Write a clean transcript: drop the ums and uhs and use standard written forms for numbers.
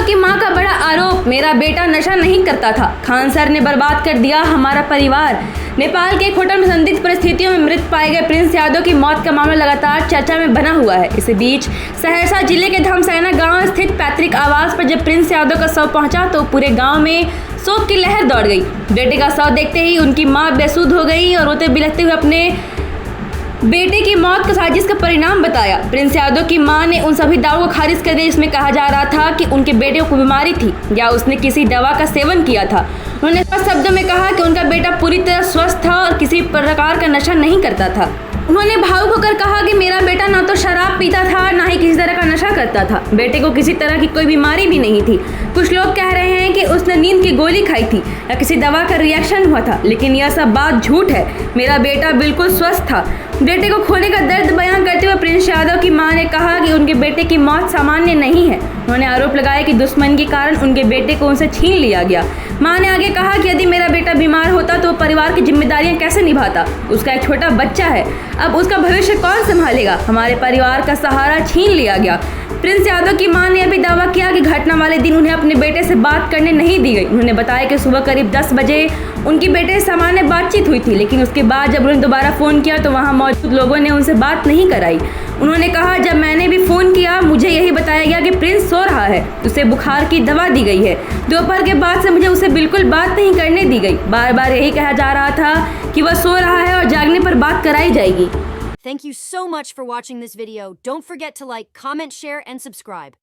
यादव की मां का बड़ा आरोप, मेरा बेटा नशा नहीं करता था, खान सर ने बर्बाद कर दिया हमारा परिवार। नेपाल के एक होटल में संदिग्ध परिस्थितियों में मृत पाए गए प्रिंस यादव की मौत का मामला लगातार चर्चा में बना हुआ है। इसी बीच सहरसा जिले के धमसैना गांव स्थित पैतृक आवास पर जब प्रिंस यादव का शव पहुंचा तो पूरे गांव में शोक की लहर दौड़ गई। बेटे का शव देखते ही उनकी मां बेसुध हो गई और रोते बिलखते हुए अपने बेटे की मौत को साजिश का परिणाम बताया। प्रिंस यादव की मां ने उन सभी दावों को खारिज कर दिया जिसमें कहा जा रहा था कि उनके बेटे को बीमारी थी या उसने किसी दवा का सेवन किया था। उन्होंने स्पष्ट शब्दों में कहा कि उनका बेटा पूरी तरह स्वस्थ था और किसी प्रकार का नशा नहीं करता था। उन्होंने भावुक होकर कहा कि मेरा बेटा ना तो शराब पीता था ना ही किसी तरह का नशा करता था, बेटे को किसी तरह की कोई बीमारी भी नहीं थी। कुछ लोग कह रहे हैं कि उसने नींद की गोली खाई थी या किसी दवा का रिएक्शन हुआ था, लेकिन यह सब बात झूठ है। मेरा बेटा बिल्कुल स्वस्थ था। बेटे को खोने का दर्द बयान करते हुए प्रिंस यादव की मां ने कहा कि उनके बेटे की मौत सामान्य नहीं है। उन्होंने आरोप लगाया कि दुश्मन के कारण उनके बेटे को उनसे छीन लिया गया। मां ने आगे कहा कि यदि मेरा बेटा बीमार होता तो परिवार की जिम्मेदारियां कैसे निभाता, उसका एक छोटा बच्चा है, अब उसका भविष्य कौन संभालेगा, हमारे परिवार का सहारा छीन लिया गया। प्रिंस यादव की मां ने अभी दावा किया कि घटना वाले दिन उन्हें अपने बेटे से बात करने नहीं दी गई। उन्होंने बताया कि सुबह करीब 10 बजे उनकी बेटे से सामान्य बातचीत हुई थी, लेकिन उसके बाद जब उन्होंने दोबारा फ़ोन किया तो वहां मौजूद लोगों ने उनसे बात नहीं कराई। उन्होंने कहा, जब मैंने भी फ़ोन किया मुझे यही बताया गया कि प्रिंस सो रहा है, उसे बुखार की दवा दी गई है। दोपहर के बाद से मुझे उसे बिल्कुल बात नहीं करने दी गई। बार बार यही कहा जा रहा था कि वह सो रहा है और जागने पर बात कराई जाएगी। Thank you so much for watching this video. Don't forget to like, comment, share, and subscribe.